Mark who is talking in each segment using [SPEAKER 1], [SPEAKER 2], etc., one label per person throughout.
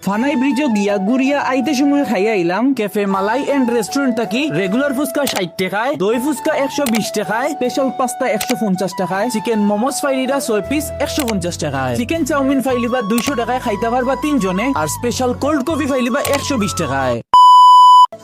[SPEAKER 1] ফানাই ব্রিজও গিয়া গুড়িয়া আইতে সময় খাইয়া আইলাম ক্যাফে মালাই এন্ড রেস্টুরেন্ট থাকি রেগুলার ফুচকা 60 টাকায়, দই ফুচকা 120 টাকায়, স্পেশাল পাস্তা 150 টাকায়, চিকেন মোমোস ফাইলিরা 6 পিস 150 টাকায়, চিকেন চাউমিন ফাইলিবা 200 টাকায় খাইতে পারবা 3 জনে, আর স্পেশাল কোল্ড কফি ফাইলিবা 120 টাকায়।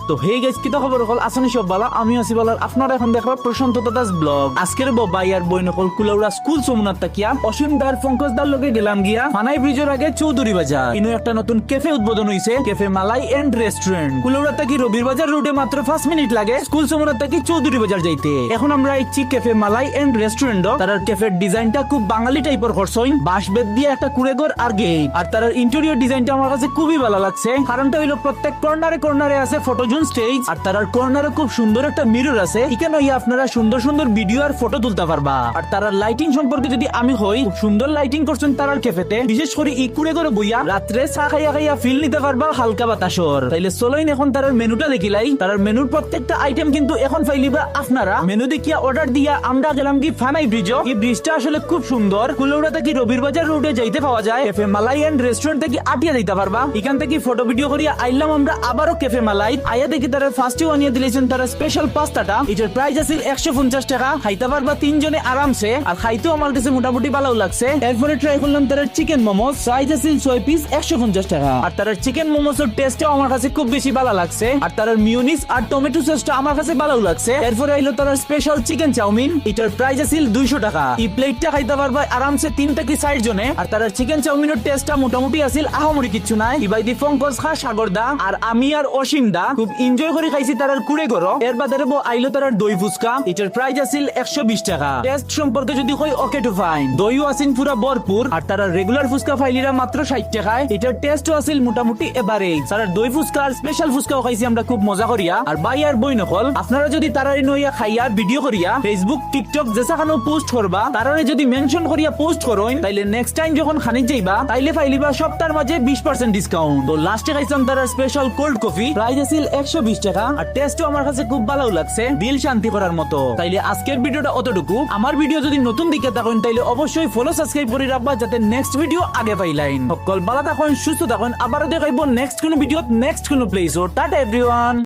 [SPEAKER 1] তো হে গাইস, কিতা খবর হল আসনি সব বালা, আমি আছি বালার। আপনারা এখন দেখবা প্রশান্ত দাদাস ব্লগ। আজকের বাই আর বই নকল কুলাউড়া স্কুল সোমনাথ তাকিয়া অসীম দার পঙ্কজ দার লগে গেলাম গিয়া ফানাই ব্রিজের আগে চৌধুরী বাজার। ইনো একটা নতুন ক্যাফে উদ্বোধন হইছে, cafe Malai and restaurant. Kulaura থেকে রবির বাজার রোডে মাত্র 5 মিনিট লাগে স্কুল সোমনাথ থেকে চৌধুরী বাজার যাইতে। এখন আমরা ইচ্ছি ক্যাফে মালাই এন্ড রেস্টুরেন্ট। তার ক্যাফের ডিজাইনটা খুব বাঙালি টাইপের করছই, বাঁশ বেত দিয়ে একটা কুড়েঘর আর গেট। আর তার ইন্টেরিয়র ডিজাইনটা আমার কাছে খুবই ভালো লাগছে। কারণটা হইলো প্রত্যেক কর্নারে কর্নারে আছে ফটোজোন স্টেজ, আর তার কর্নারে খুব সুন্দর একটা মিরর আছে। এখানে আপনারা সুন্দর সুন্দর ভিডিও আর ফটো তুলতে পারবা। আর তার লাইটিং সম্পর্কে যদি আমি হই, খুব সুন্দর লাইটিং করছেন তার ক্যাফেতে। বিশেষ করে ইকুড়ে করে বইয়া রাত্রে চা খাইয়া খাইয়া ফিল নিতে পারবা হালকা বাতাসর। তাইলে চলোইন এখন তার মেনুটা দেখিলাই। তার মেনুর প্রত্যেকটা আইটেম কিন্তু এখন ফাইলিবা আপনারা। মেনু দেখিয়া অর্ডার দিয়া আমরা গেলাম কি ফানাই ব্রিজ। এই ব্রিজটা আসলে খুব সুন্দর। কুলাউড়া থেকে রবির বাজার রোডে যাইতে পাওয়া যায়। ক্যাফে মালাই এন্ড রেস্টুরেন্ট থেকে আটিয়া যাইতে পারবা। এখান থেকে ফটো ভিডিও করিয়া আইলাম আমরা আবারও ক্যাফে মালাই। আয়া দেখি তারা ফার্স্টে বানিয়ে দিলেছেন তারা স্পেশাল পাস্তাটা। এটার প্রাইস আছে 150 টাকা। খাইতে পারবা 3 জনে আরামসে। আর খাইতেও আমার কাছে মোটামুটি ভালো লাগছে। এরপরে ট্রাই করলাম তার চিকেন মোমোস, সাইজ আছে 6 পিস 150 টাকা। আর তার চিকেন মোমোসের টেস্টও আমার কাছে খুব বেশি ভালো লাগছে। আর তার মিউনিস আর টমেটো সসটা আমার কাছে ভালো লাগছে। এরপরে আইলো তার স্পেশাল চিকেন চাউমিন। এটার প্রাইস আছে 200 টাকা। এই প্লেটটা খাইতে পারবা আরামসে 3 থেকে 4 জনে। আর তার চিকেন চাউমিনের টেস্টটা মোটামুটি আছিল, আহামরি কিছু নাই। ইবাইদি পঙ্কজ খা, সাগর দা আর আমি আর অসীম দা খুব এনজয় করে খাইছি তার কুড়ে করো। এর বাদে আইলো তার দই ফুচকা। এটার প্রাইস আছিল 120 টাকা। টেস্ট সম্পর্কে যদি কই ওকে টু ফাইন। দইও আছিল পুরা ভরপুর। আর তার রেগুলার ফুচকা ফাইলিরা মাত্র 60 টাকায়। এটার টেস্টও আছিল মোটামুটি এভারেজ। তার দই ফুচকা আর স্পেশাল ফুচকাও খাইছি আমরা খুব মজা করিয়া। আর বাই আর বই নকল আপনারা যদি তারাই নইয়া খাইয়া ভিডিও করিয়া ফেসবুক টিকটক যেসাখানো পোস্ট করবা, তারারে যদি মেনশন করিয়া পোস্ট করোইন, তাইলে নেক্সট টাইম যখন খানিক যাইবা তাইলে ফাইলিবা সপ্তাহের মাঝে 20% ডিসকাউন্ট। তো লাস্টে খাইছিলাম তার স্পেশাল কোল্ড কফি, প্রাইস আছিল 120 টাকা। আর টেস্টও আমার কাছে খুব ভালো লাগছে, দিল শান্তি করার মতো। তাইলে আজকের ভিডিওটা অতটুকু। আমার ভিডিও যদি নতুন দিকে থাকেন তাইলে অবশ্যই ফলো সাবস্ক্রাইব করে রাখবা, যাতে নেক্সট ভিডিও আগে পাইলাইন। সকল ভালো থাকুন, সুস্থ থাকুন। আবারও দেখাইবো নেক্সট কোন ভিডিও, নেক্সট কোন প্লেস। Tata everyone.